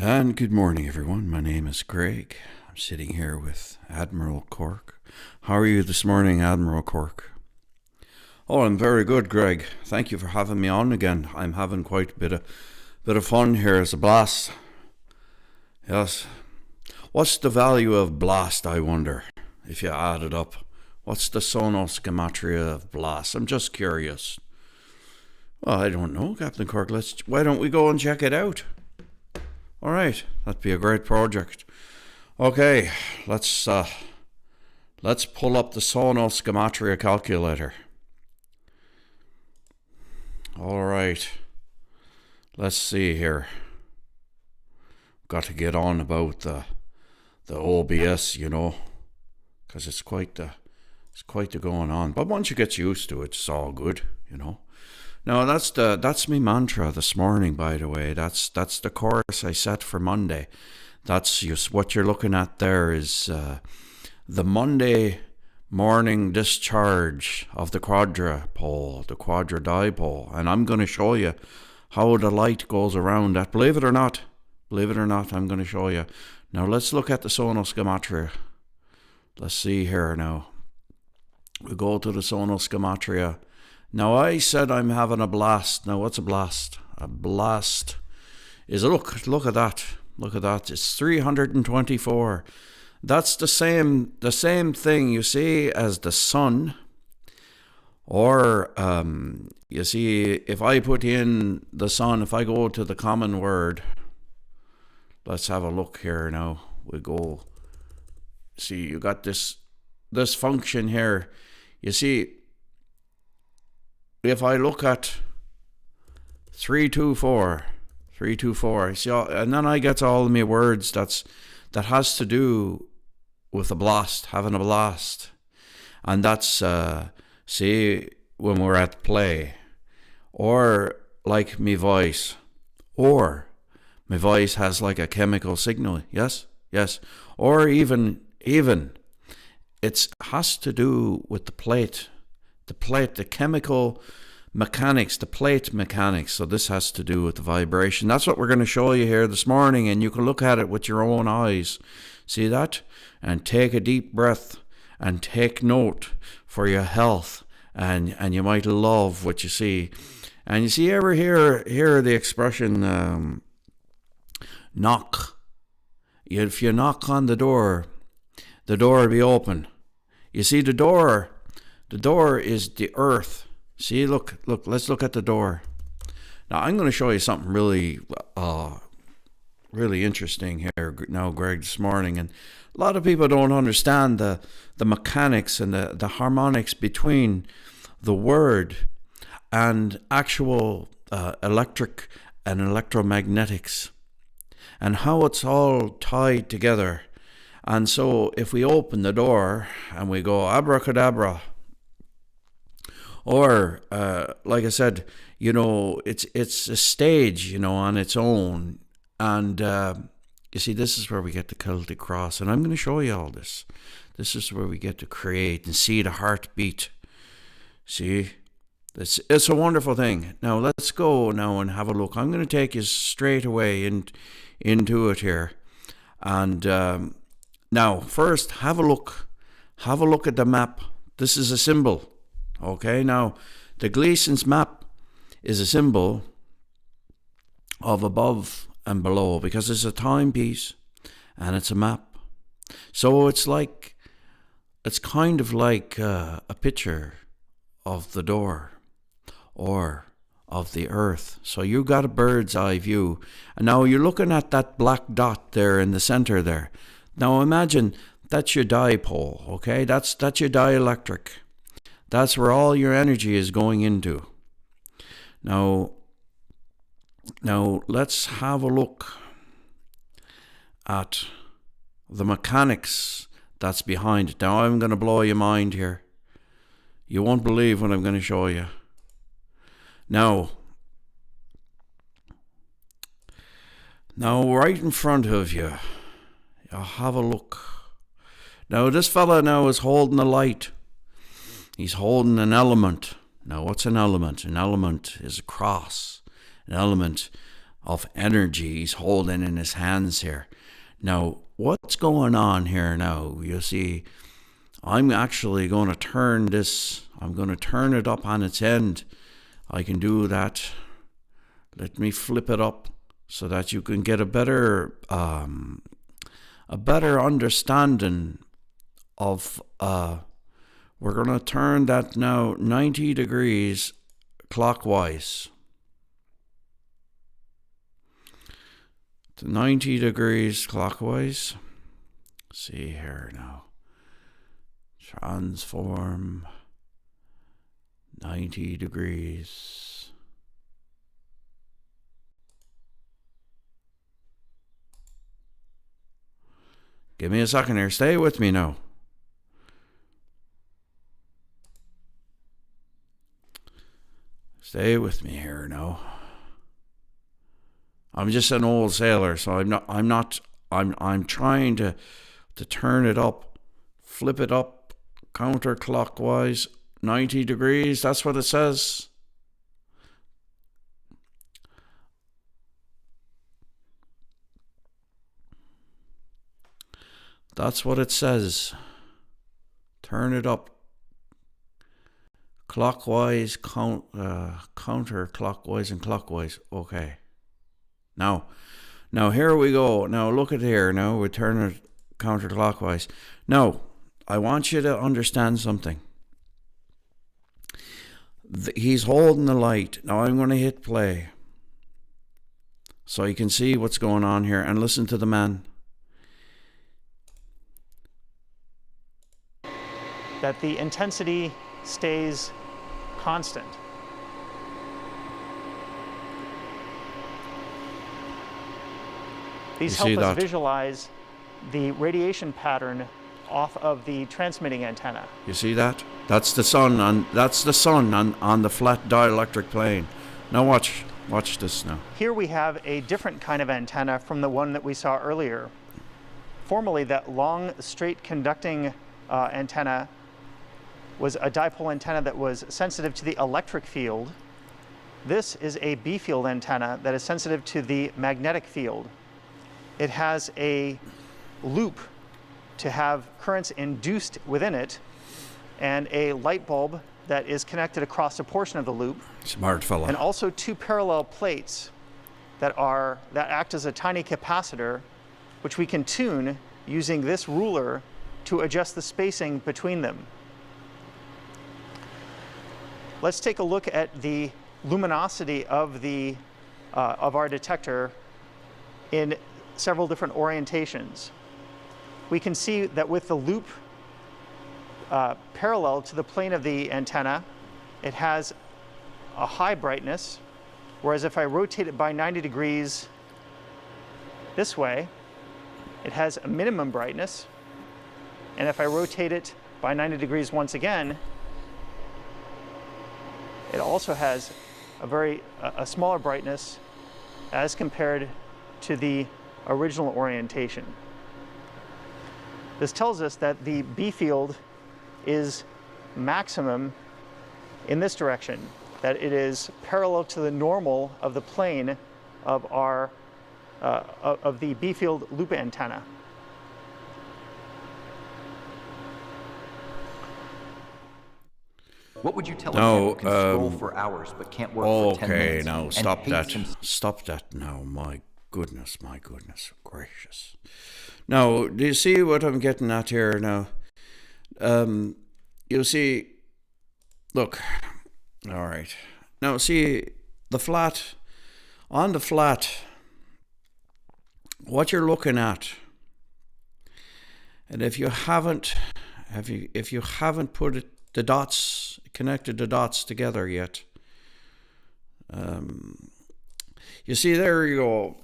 And good morning, everyone. My name is Greg. I'm sitting here with Admiral Cork. How are you this morning, Admiral Cork? Oh, I'm very good, Greg. Thank you for having me on again. I'm having quite a bit of fun here. It's a blast. Yes. What's the value of blast, I wonder, if you add it up? What's the sonosgematria of blast? I'm just curious. Well, I don't know, Captain Cork. Why don't we go and check it out? All right, that'd be a great project. Okay, let's pull up the sonosgematria calculator. All right, let's see here. Got to get on about the OBS, because it's quite the going on. But once you get used to it, it's all good, Now that's my mantra this morning, by the way. That's the course I set for Monday. That's just what you're looking at there is the Monday morning discharge of the quadrupole, the quadradipole, and I'm going to show you how the light goes around that. Believe it or not, I'm going to show you. Now let's look at the sonosgematria. Let's see here now. We go to the sonosgematria. Now, I said I'm having a blast. Now, what's a blast? A blast is, look at that. Look at that. It's 324. That's the same thing, you see, as the sun. Or, you see, if I put in the sun, if I go to the common word, let's have a look here now. We go, see, you got this function here. You see, if I look at 324, see, and then I get all of my words that has to do with a blast, having a blast. And that's, see, when we're at play. Or like my voice. Or my voice has like a chemical signal, yes? Or even, it has to do with the plate, the chemical mechanics, the plate mechanics. So this has to do with the vibration. That's what we're going to show you here this morning, and you can look at it with your own eyes. See that? And take a deep breath and take note for your health, and you might love what you see. And you see, ever hear the expression knock? If you knock on the door will be open. You see, the door is the earth. See, look, let's look at the door. Now, I'm going to show you something really interesting here now, Greg, this morning. And a lot of people don't understand the mechanics and the harmonics between the word and actual electric and electromagnetics and how it's all tied together. And so if we open the door and we go abracadabra, or like I said, it's a stage, on its own. And you see, this is where we get the Celtic cross, and I'm going to show you all this. This is where we get to create and see the heartbeat. See, it's a wonderful thing. Now let's go now and have a look. I'm going to take you straight away into it here, and now first have a look at the map. This is a symbol. Okay, now the Gleason's map is a symbol of above and below because it's a timepiece and it's a map. So it's kind of like a picture of the door or of the earth. So you got a bird's eye view. And now you're looking at that black dot there in the center there. Now imagine that's your dipole, okay? That's your dielectric. That's where all your energy is going into. Now let's have a look at the mechanics that's behind it. Now I'm going to blow your mind here. You won't believe what I'm going to show you. Now right in front of you, you'll have a look. Now this fella now is holding a light. He's holding an element. Now, what's an element? An element is a cross. An element of energy he's holding in his hands here. Now, what's going on here now? You see, I'm actually going to turn this, I'm going to turn it up on its end. I can do that. Let me flip it up so that you can get a better understanding of, we're going to turn that now 90 degrees clockwise. To 90 degrees clockwise. See here now. Transform 90 degrees. Give me a second here. Stay with me now. Stay with me here now. I'm just an old sailor, so I'm trying to turn it up, flip it up counterclockwise 90 degrees. That's what it says. That's what it says. Turn it up clockwise, counterclockwise and clockwise. Okay. Now here we go. Now look at here. Now we turn it counterclockwise. Now, I want you to understand something. He's holding the light. Now I'm going to hit play. So you can see what's going on here and listen to the man. That the intensity stays constant. These help us visualize the radiation pattern off of the transmitting antenna. You see that? That's the sun on the flat dielectric plane. Now watch this now. Here we have a different kind of antenna from the one that we saw earlier. Formerly, that long, straight conducting antenna was a dipole antenna that was sensitive to the electric field. This is a B-field antenna that is sensitive to the magnetic field. It has a loop to have currents induced within it and a light bulb that is connected across a portion of the loop. Smart fella. And also two parallel plates that act as a tiny capacitor, which we can tune using this ruler to adjust the spacing between them. Let's take a look at the luminosity of our detector in several different orientations. We can see that with the loop parallel to the plane of the antenna, it has a high brightness, whereas if I rotate it by 90 degrees this way, it has a minimum brightness, and if I rotate it by 90 degrees once again, it also has a smaller brightness as compared to the original orientation. This tells us that the B field is maximum in this direction, that it is parallel to the normal of the plane of of the B field loop antenna. What would you tell a man who can scroll for hours but can't work for 10 minutes? Okay, now stop that. Stop that now. My goodness gracious. Now, do you see what I'm getting at here now? You see, look, all right. Now, see, on the flat, what you're looking at, and if you haven't put connected the dots together yet, you see, there you go.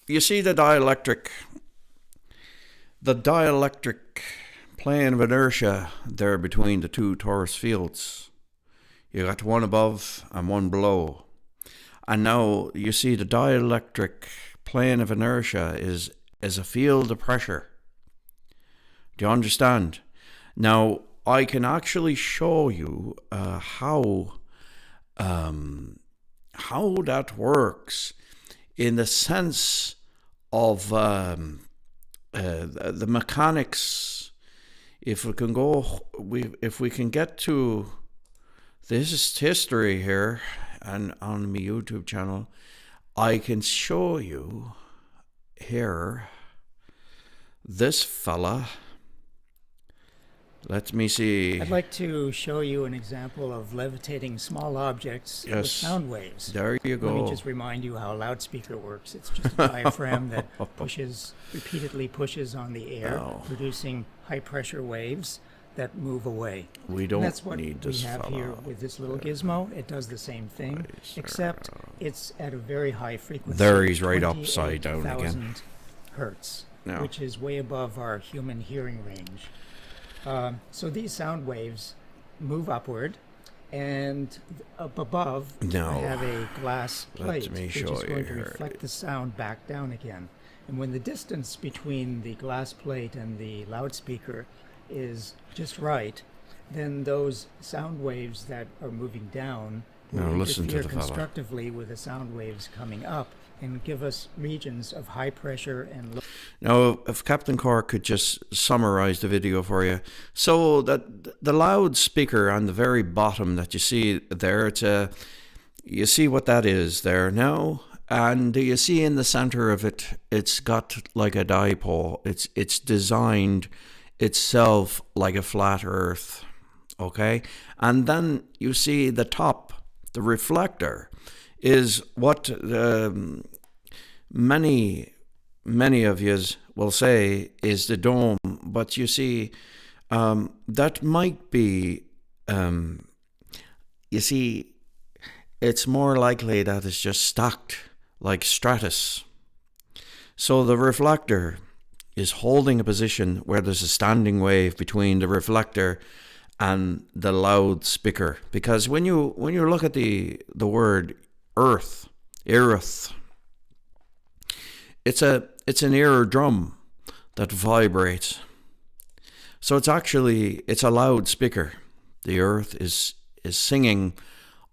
You see the dielectric plane of inertia there between the two torus fields. You got one above and one below. And now you see the dielectric plane of inertia is a field of pressure. Do you understand? Now, I can actually show you how that works in the sense of the mechanics. If we can get to this history here and on my YouTube channel, I can show you here this fella. Let me see. I'd like to show you an example of levitating small objects with sound waves. There you go. Let me just remind you how a loudspeaker works. It's just a diaphragm that repeatedly pushes on the air, producing high pressure waves that move away. We don't That's what need we this have fella. here with this little gizmo. It does the same thing, except it's at a very high frequency. There he's right upside down again. 28,000 hertz, which is way above our human hearing range. So these sound waves move upward, and up above I have a glass plate which is going to reflect the sound back down again. And when the distance between the glass plate and the loudspeaker is just right, then those sound waves that are moving down will interfere constructively with the sound waves coming up and give us regions of high pressure and low. Now, if Captain Cork could just summarize the video for you. So that the loudspeaker on the very bottom that you see there, you see what that is there now, and you see in the center of it, it's got like a dipole. It's designed itself like a flat Earth, okay? And then you see the top, the reflector, is what many of yous will say is the dome. But you see, that might be, you see, it's more likely that it's just stacked like stratus. So the reflector is holding a position where there's a standing wave between the reflector and the loudspeaker. Because when you look at the word Earth, it's an air drum that vibrates. So it's a loudspeaker. The Earth is singing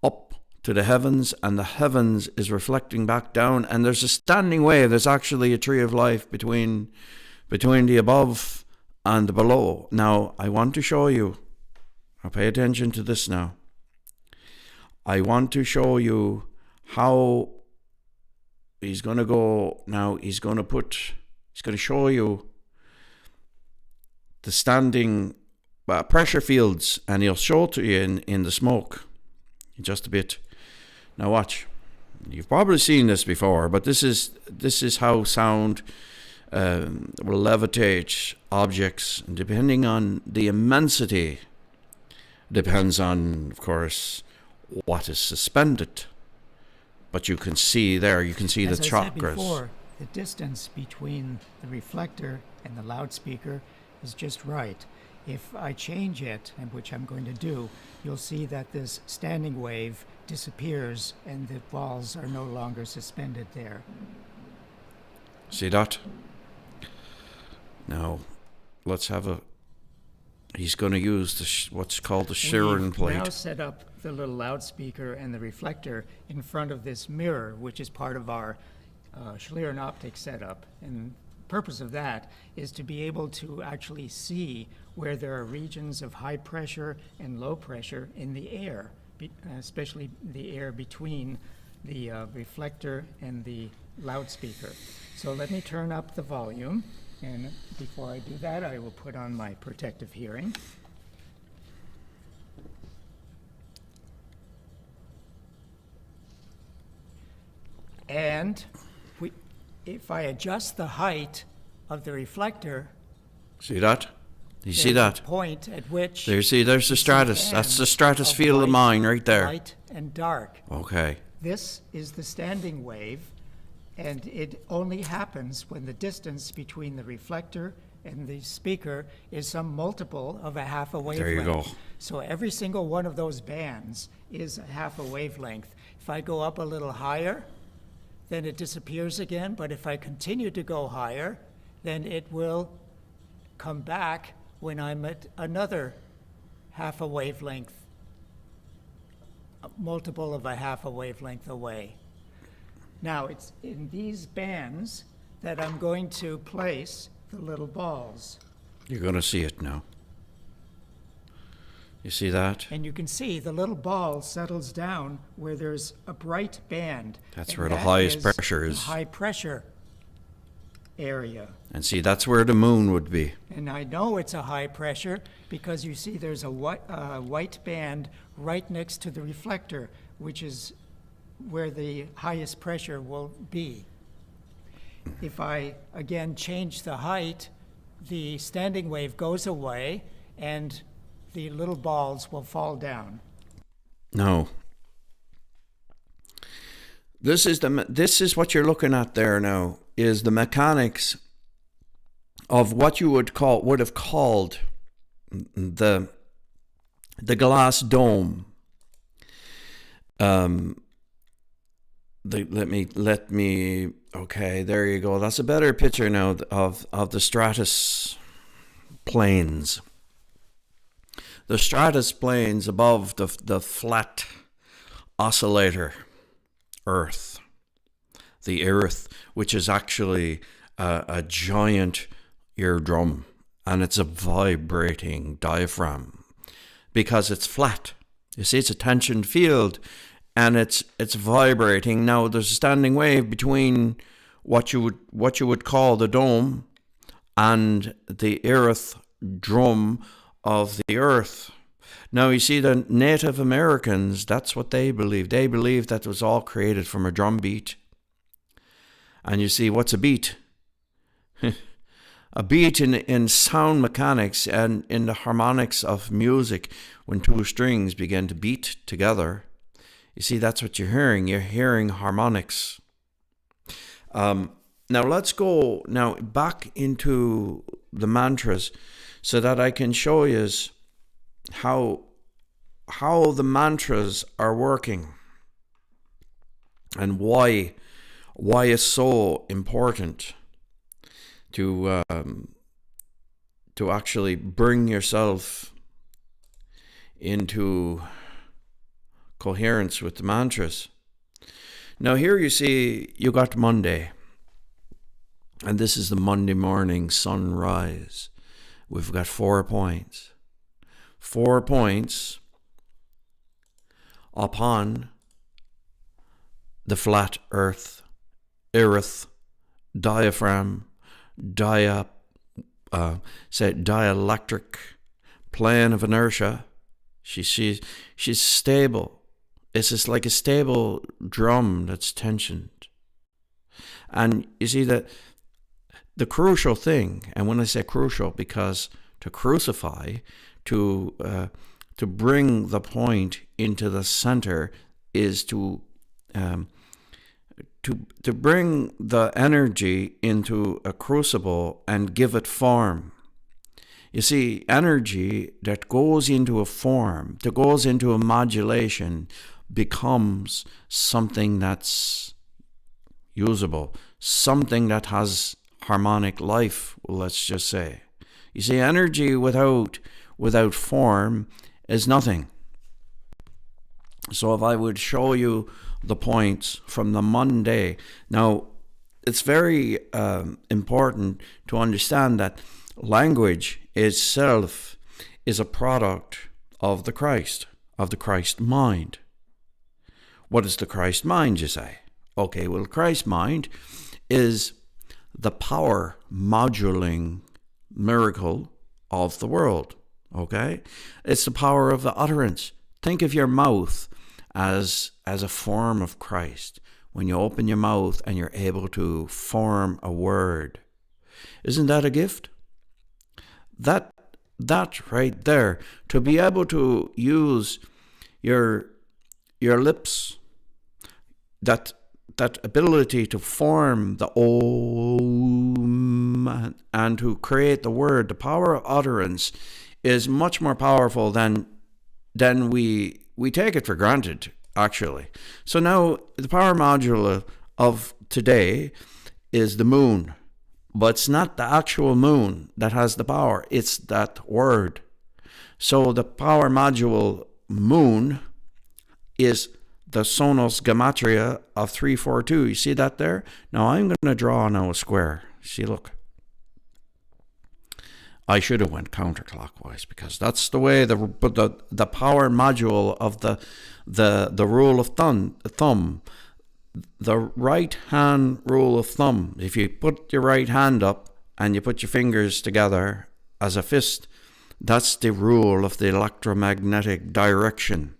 up to the heavens, and the heavens is reflecting back down, and there's a standing wave. There's actually a tree of life between the above and the below. Now, I want to show you, now pay attention to this now. I want to show you how he's going to go now. He's going to show you the standing pressure fields, and he'll show it to you in the smoke in just a bit. Now watch. You've probably seen this before, but this is how sound will levitate objects, and depending on the immensity, depends on, of course, what is suspended. But you can see there, the chakras. As I said before, the distance between the reflector and the loudspeaker is just right. If I change it, and which I'm going to do, you'll see that this standing wave disappears and the balls are no longer suspended there. See that? Now, let's have he's going to use what's called the Sheeran plate. We've now set up the little loudspeaker and the reflector in front of this mirror, which is part of our Schlieren optic setup. And the purpose of that is to be able to actually see where there are regions of high pressure and low pressure in the air, especially the air between the reflector and the loudspeaker. So let me turn up the volume. And before I do that, I will put on my protective hearing. And if I adjust the height of the reflector, see that? You see that? A point at which there's the stratus. That's the stratus field of mine right there. Light and dark. Okay. This is the standing wave. And it only happens when the distance between the reflector and the speaker is some multiple of a half a wavelength. There you go. So every single one of those bands is a half a wavelength. If I go up a little higher, then it disappears again. But if I continue to go higher, then it will come back when I'm at another half a wavelength, a multiple of a half a wavelength away. Now, it's in these bands that I'm going to place the little balls. You're going to see it now. You see that? And you can see the little ball settles down where there's a bright band. That's where the highest pressure is. The high pressure area. And see, that's where the moon would be. And I know it's a high pressure because you see there's a white band right next to the reflector, which is where the highest pressure will be. If I, again, change the height, the standing wave goes away and the little balls will fall down. No. This is what you're looking at there now, is the mechanics of what you would have called the glass dome. Let me okay, there you go. That's a better picture now of the stratus planes. The stratus planes above the flat oscillator Earth. The Earth, which is actually a giant eardrum, and it's a vibrating diaphragm because it's flat. You see, it's a tension field, and it's vibrating. Now, there's a standing wave between what you would call the dome and the earth drum of the earth. Now, you see, the Native Americans, that's what they believe. They believe that it was all created from a drum beat. And you see, what's a beat? A beat in sound mechanics and in the harmonics of music, when two strings begin to beat together, you see, that's what you're hearing. You're hearing harmonics. Now, let's go now back into the mantras so that I can show you how the mantras are working and why it's so important to actually bring yourself into coherence with the mantras. Now here you see you got Monday, and this is the Monday morning sunrise. We've got 4 points. 4 points upon the flat earth, diaphragm, dielectric plane of inertia. She's stable. It's just like a stable drum that's tensioned. And you see that the crucial thing, and when I say crucial, because to crucify, to bring the point into the center, is to bring the energy into a crucible and give it form. You see, energy that goes into a form, that goes into a modulation, becomes something that's usable, something that has harmonic life, let's just say. You see, energy without form is nothing. So if I would show you the points from the Monday. Now, it's very important to understand that language itself is a product of the Christ mind. What is the Christ mind, you say? Okay, well, Christ mind is the power modulating miracle of the world. Okay? It's the power of the utterance. Think of your mouth as a form of Christ. When you open your mouth and you're able to form a word. Isn't that a gift? That right there, to be able to use your lips, that ability to form the Om and to create the word, the power of utterance is much more powerful than we take it for granted, actually. So now the power module of today is the moon, but it's not the actual moon that has the power, it's that word. So the power module moon is the Sonos gematria of 342. You see that there? Now I'm going to draw now a square. See, look. I should have went counterclockwise because that's the way the power module of the rule of thumb, the right hand rule of thumb. If you put your right hand up and you put your fingers together as a fist, that's the rule of the electromagnetic direction.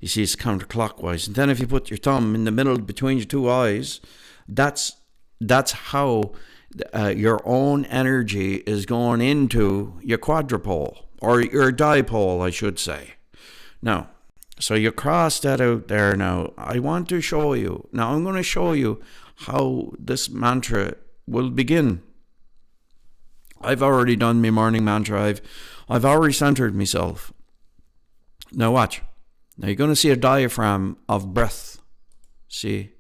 You see, it's counterclockwise. And then if you put your thumb in the middle between your two eyes, that's how your own energy is going into your quadrupole, or your dipole, I should say. Now, so you cross that out there now. I want to show you. Now, I'm going to show you how this mantra will begin. I've already done my morning mantra. I've already centered myself. Now watch. Now you're going to see a diaphragm of breath. See?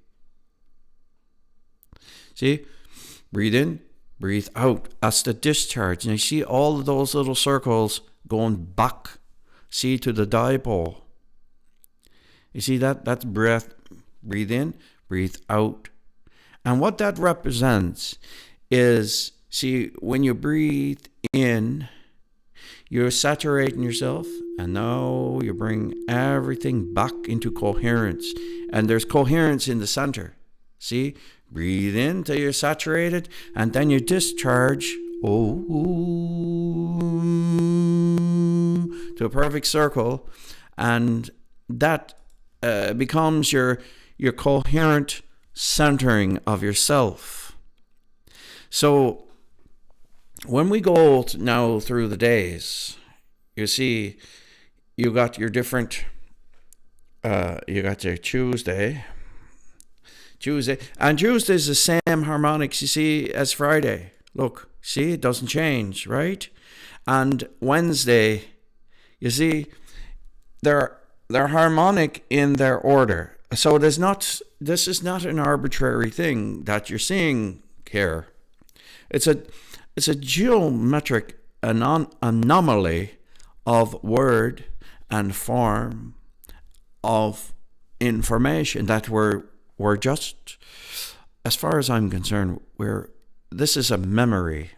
Breathe in, breathe out. That's the discharge. And you see all of those little circles going back, see, to the dipole. You see that? That's breath. Breathe in, breathe out. And what that represents is, see, when you breathe in, you're saturating yourself, and now you bring everything back into coherence. And there's coherence in the center. See? Breathe in till you're saturated, and then you discharge to a perfect circle, and that becomes your coherent centering of yourself. So when we go now through the days, you see, you got your different, you got your Tuesday, and Tuesday is the same harmonics, you see, as Friday. Look, see, it doesn't change, right? And Wednesday, you see, they're harmonic in their order. So this is not an arbitrary thing that you're seeing here. It's a geometric anomaly of word and form of information that we're just, as far as I'm concerned, this is a memory.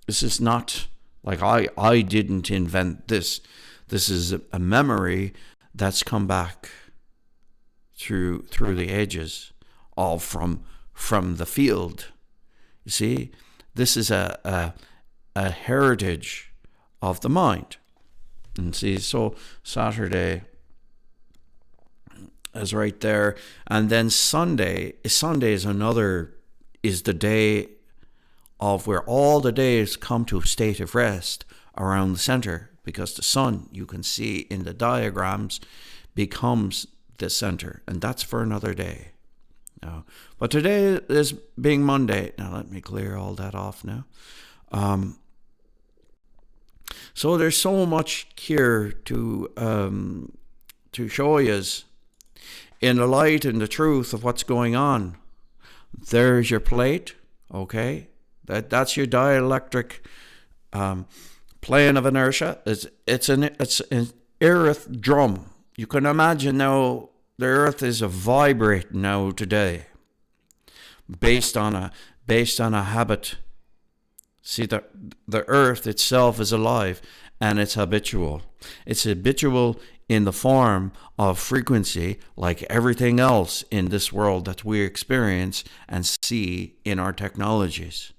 This is not like I didn't invent this. This is a memory that's come back through the ages, all from the field. You see, this is a heritage of the mind. And see, so Saturday is right there, and then Sunday is the day of where all the days come to a state of rest around the center, because the sun, you can see in the diagrams, becomes the center, and that's for another day. Now, but today is being Monday. Now let me clear all that off now. So there's so much here to show you in the light and the truth of what's going on. There's your plate, okay? That's your dielectric plane of inertia. It's an earth drum. You can imagine now the earth is vibrating now today, based on a habit. See, the earth itself is alive, and it's habitual. It's habitual in the form of frequency, like everything else in this world that we experience and see in our technologies.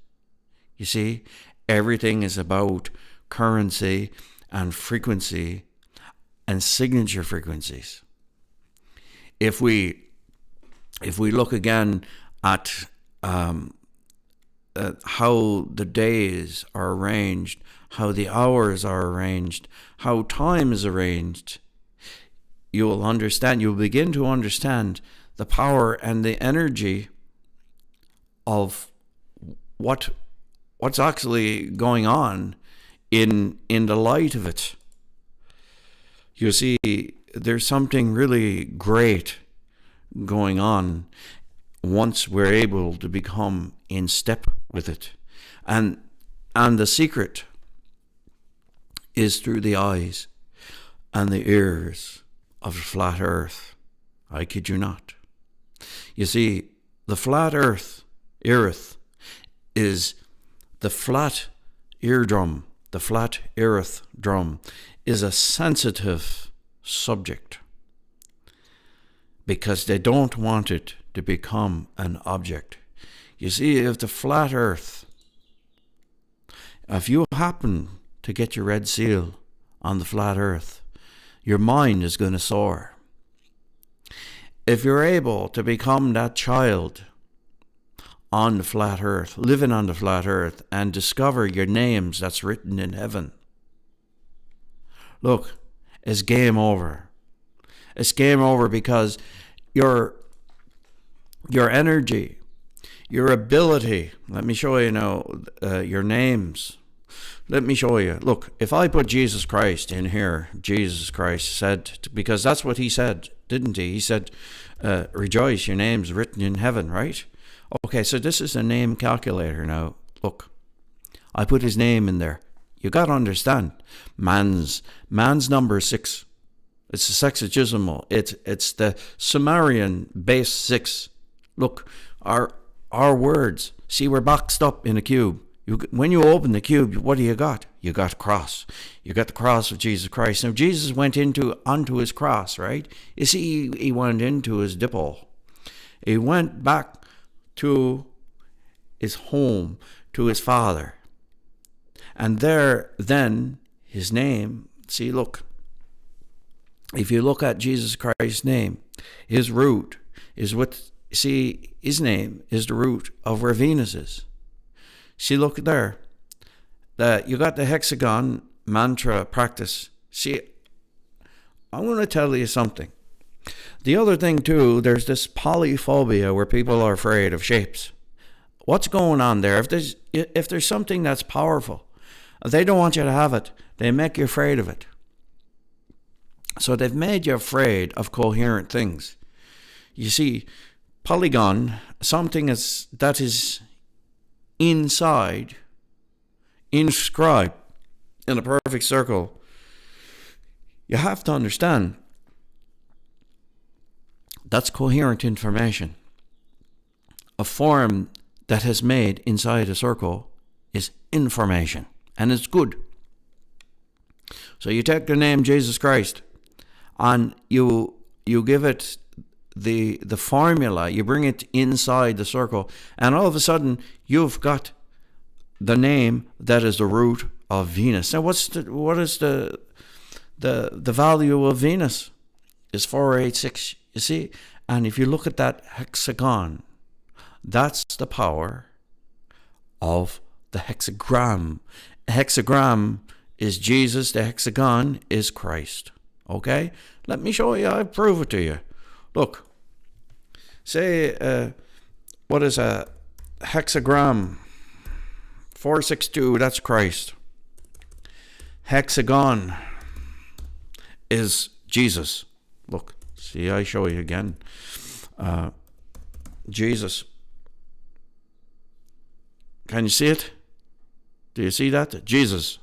You see, everything is about currency and frequency and signature frequencies. If we look again at how the days are arranged, how the hours are arranged, how time is arranged, you'll begin to understand the power and the energy of what's actually going on in the light of it. You see, there's something really great going on once we're able to become in step with it. And the secret is through the eyes and the ears of the flat earth. I kid you not. You see, the flat earth is the flat eardrum. The flat earth drum is a sensitive subject because they don't want it to become an object. You see, if the flat earth, if you happen to get your red seal on the flat earth, your mind is going to soar. If you're able to become that child on the flat earth, living on the flat earth, and discover your names that's written in heaven, look, it's game over. It's game over because your energy, your ability, let me show you now, your names. Let me show you. Look, if I put Jesus Christ in here, Jesus Christ said, because that's what he said, didn't he? He said, rejoice, your name's written in heaven, right? Okay, so this is a name calculator now. Look, I put his name in there. You got to understand, man's number is 6. It's the sexagesimal. It's the Sumerian base 6. Look, our words. See, we're boxed up in a cube. When you open the cube, what do you got? You got a cross. You got the cross of Jesus Christ. Now, Jesus went onto his cross, right? You see, he went into his Dipole. He went back to his home, to his Father. And there, then, his name, see, look, if you look at Jesus Christ's name, his root is what, see, his name is the root of where Venus is. See, look there. You got the hexagon mantra practice. See, I want to tell you something. The other thing, too, there's this polyphobia where people are afraid of shapes. What's going on there? If there's something that's powerful, they don't want you to have it. They make you afraid of it. So they've made you afraid of coherent things. You see, polygon, something that is inside, inscribed in a perfect circle. You have to understand that's coherent information. A form that has made inside a circle is information, and it's good. So you take the name Jesus Christ and you give it the formula, you bring it inside the circle, and all of a sudden you've got the name that is the root of Venus. Now what is the value of Venus? Is 486, you see? And if you look at that hexagon, that's the power of the hexagram. A hexagram is Jesus, the hexagon is Christ. Okay? Let me show you, I'll prove it to you. Look, say, what is a hexagram? 462, that's Christ. Hexagon is Jesus. Look, see, I show you again. Jesus. Can you see it? Do you see that? Jesus.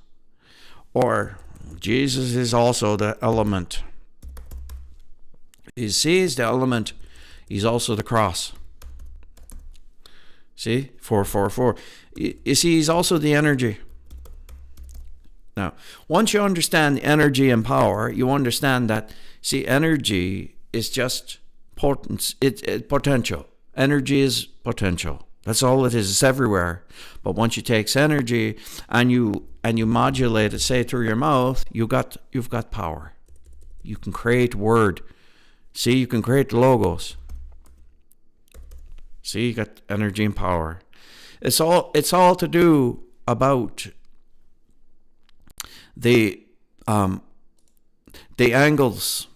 Or Jesus is also the element. You see, he's the element. He's also the cross. See? 444. You see, he's also the energy. Now, once you understand energy and power, you understand that, see, energy is just potential. Energy is potential. That's all it is. It's everywhere. But once you take energy and you modulate it, say through your mouth, you've got power. You can create word. See, you can create logos. See, you got energy and power. It's all to do about the angles,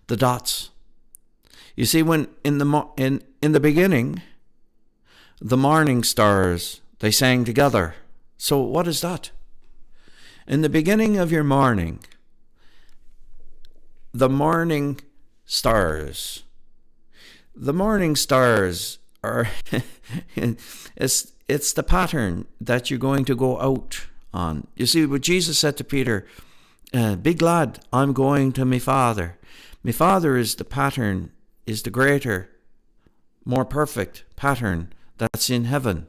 the dots. You see, when in the beginning, the morning stars, they sang together. So what is that? In the beginning of your morning, the morning stars are it's the pattern that you're going to go out on. You see what Jesus said to Peter, big lad, I'm going to my Father. My Father is the pattern, is the greater, more perfect pattern that's in heaven.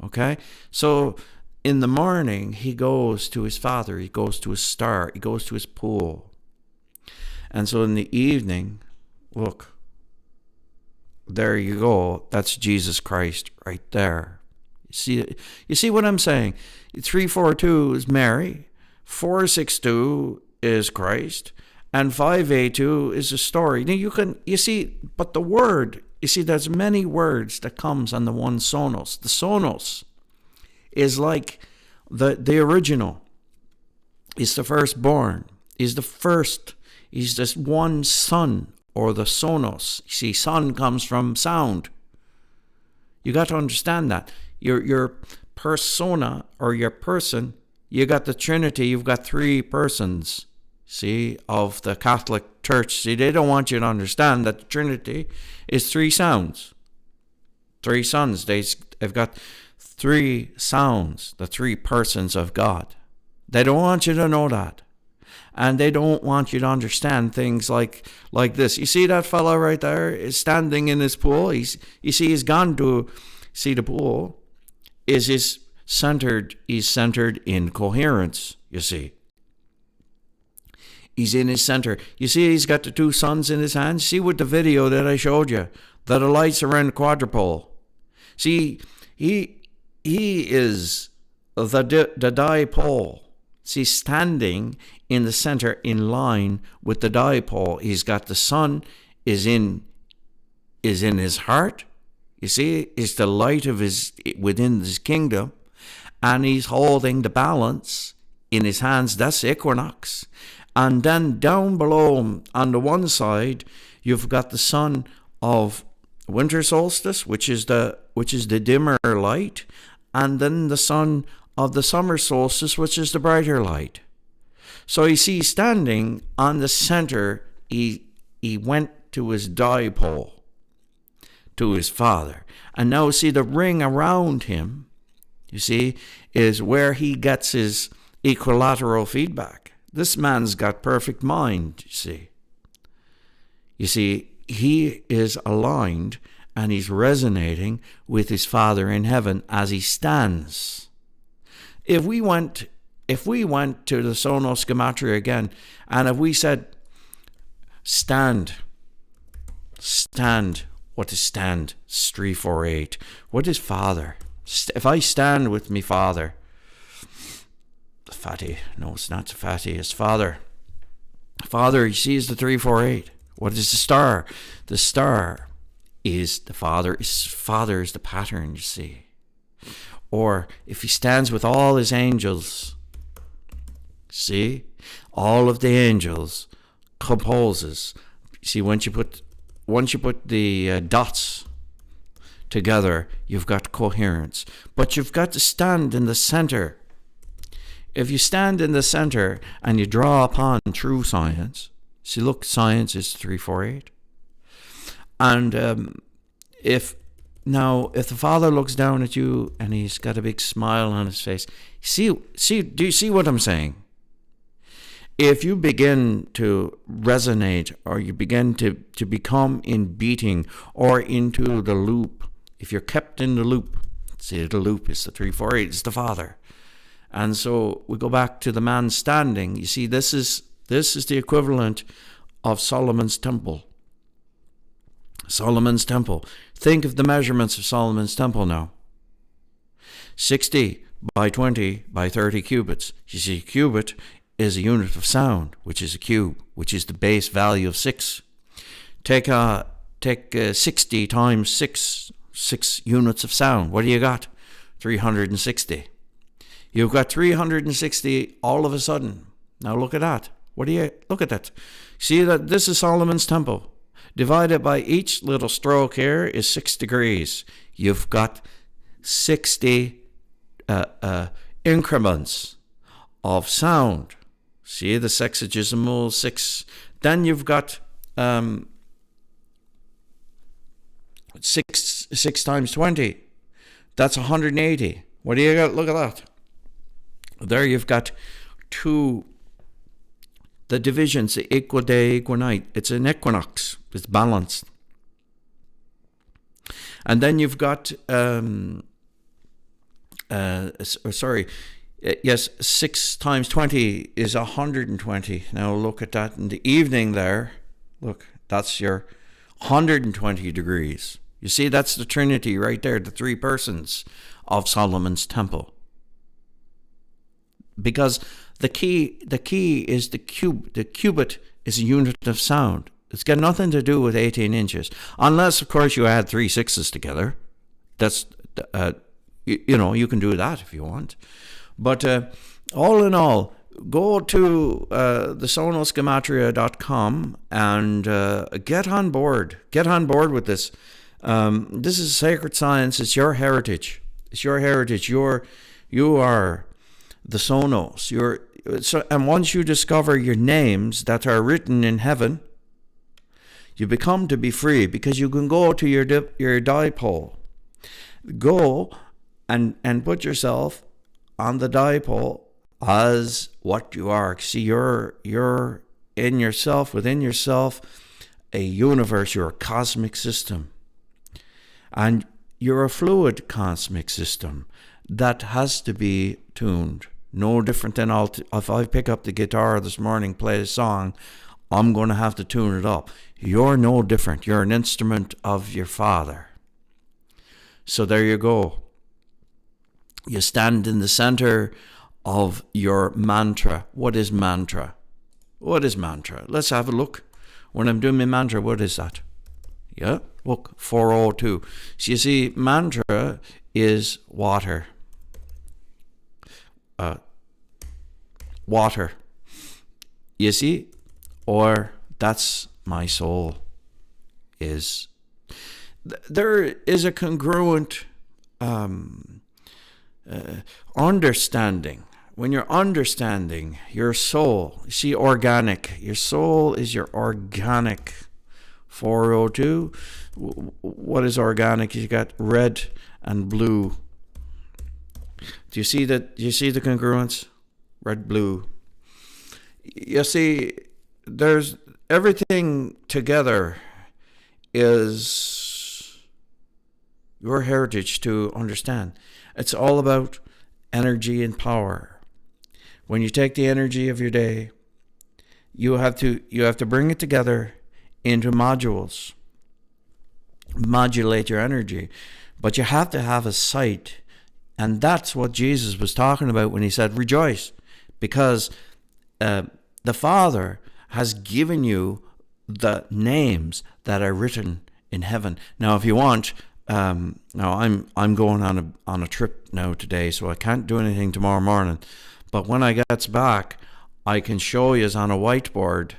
Okay? So in the morning, he goes to his Father, he goes to his star, he goes to his pool. And so in the evening, look, there you go. That's Jesus Christ right there. You see what I'm saying? 342 is Mary, 462 is Christ, and 582 is a story. Now you see, but the word, you see, there's many words that comes on the one sonos. The sonos is like the original. Is the firstborn. Is the first. He's this one son, or the sonos. You see, son comes from sound. You got to understand that. Your persona, or your person, you got the Trinity, you've got three persons, see, of the Catholic Church. See, they don't want you to understand that the Trinity is three sounds. Three sons. They've got three sounds, the three persons of God. They don't want you to know that. And they don't want you to understand things like this. You see that fellow right there is standing in his pool. He's gone to see the pool. He's centered in coherence, you see. He's in his center. You see, he's got the two suns in his hands. See with the video that I showed you, that the lights around the quadrupole. See, he is the dipole. See, standing in the center in line with the dipole. He's got the sun is in his heart. You see, it's the light of within his kingdom, and he's holding the balance in his hands. That's equinox. And then down below on the one side, you've got the sun of winter solstice, which is the dimmer light, and then the sun of the summer solstice, which is the brighter light. So you see, standing on the center, he went to his dipole, to his Father. And now see, the ring around him, you see, is where he gets his equilateral feedback. This man's got perfect mind, you see. You see, he is aligned and he's resonating with his Father in heaven as he stands. If we went to the Sonos Gematria again, and if we said, stand, what is stand? It's 348. What is Father? If I stand with me Father, fatty, no, it's not fatty, it's Father. Father, you see, is the 348. What is the star? The star is the Father. Father is the pattern, you see. Or if he stands with all his angels, see, all of the angels composes. See, once you put the dots together, you've got coherence. But you've got to stand in the center. If you stand in the center and you draw upon true science, see, look, science is 348. And if the Father looks down at you and he's got a big smile on his face, do you see what I'm saying? If you begin to resonate, or you begin to become in beating or into the loop, if you're kept in the loop, see, the loop is the 348, it's the Father. And so we go back to the man standing. You see, this is the equivalent of Solomon's temple. Solomon's temple. Think of the measurements of Solomon's temple now. 60 by 20 by 30 cubits. You see, a cubit is a unit of sound, which is a cube, which is the base value of 6. Take 60 times 6 units of sound. What do you got? 360. You've got 360 all of a sudden. Now look at that. Look at that. See that this is Solomon's temple. Divided by each little stroke here is 6 degrees. You've got 60 increments of sound. See the sexagesimal 6. Then you've got 6 times 20. That's 180. What do you got? Look at that. There you've got two the divisions, the equal day, equal night. It's an equinox. It's balanced. And then you've got, 6 times 20 is 120. Now look at that in the evening there. Look, that's your 120 degrees. You see, that's the Trinity right there, the 3 persons of Solomon's temple. Because the key is the cube. The cubit is a unit of sound. It's got nothing to do with 18 inches, unless, of course, you add 3 6s together. That's you can do that if you want. But all in all, go to thesonosgematria.com and get on board. Get on board with this. This is sacred science. It's your heritage. It's your heritage. You are the Sonos. And once you discover your names that are written in heaven, you become to be free, because you can go to your dipole. Go and put yourself on the dipole as what you are. See, you're in yourself, within yourself, a universe. You're a cosmic system. And you're a fluid cosmic system that has to be tuned. No different than if I pick up the guitar this morning, play a song, I'm going to have to tune it up. You're no different. You're an instrument of your Father. So there you go. You stand in the center of your mantra. What is mantra? What is mantra? Let's have a look. When I'm doing my mantra, what is that? Yeah, look, 402. So you see, mantra is water. Water. You see? Or that's my soul. There is a congruent understanding. When you're understanding your soul, you see, organic. Your soul is your organic. 402. What is organic? You got red and blue. Do you see that? Do you see the congruence? Red, blue. You see, there's everything together is your heritage to understand. It's all about energy and power. When you take the energy of your day, you have to bring it together into modules. Modulate your energy. But you have to have a sight. And that's what Jesus was talking about when he said, rejoice. Because the Father has given you the names that are written in heaven. Now, if you want, now I'm going on a trip now today, so I can't do anything tomorrow morning. But when I get back, I can show you on a whiteboard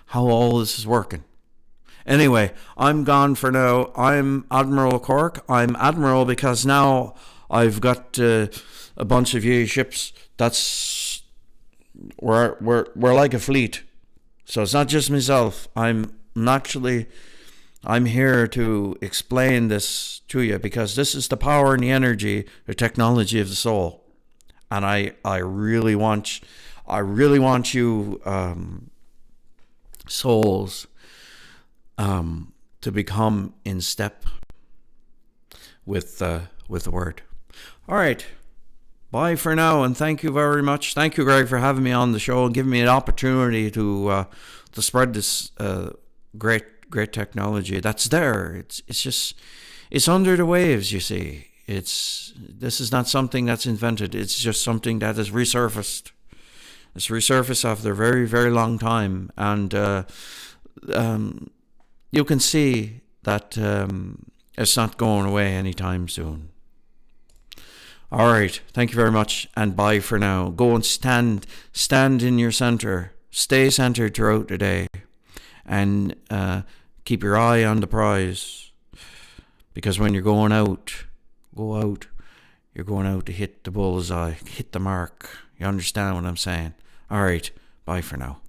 how all this is working. Anyway, I'm gone for now. I'm Admiral Cork. I'm Admiral because now I've got a bunch of ye ships. We're like a fleet. So it's not just myself. I'm here to explain this to you because this is the power and the energy, the technology of the soul. And I really want you souls to become in step with the word. All right. Bye for now, and thank you very much. Thank you, Greg, for having me on the show and giving me an opportunity to spread this great technology that's there. It's under the waves, you see. This is not something that's invented. It's just something that has resurfaced. It's resurfaced after a very, very long time, and you can see that it's not going away anytime soon. All right, thank you very much, and bye for now. Go and stand in your center. Stay centered throughout the day, and keep your eye on the prize. Because when you're going out, you're going out to hit the bullseye, hit the mark. You understand what I'm saying? All right, bye for now.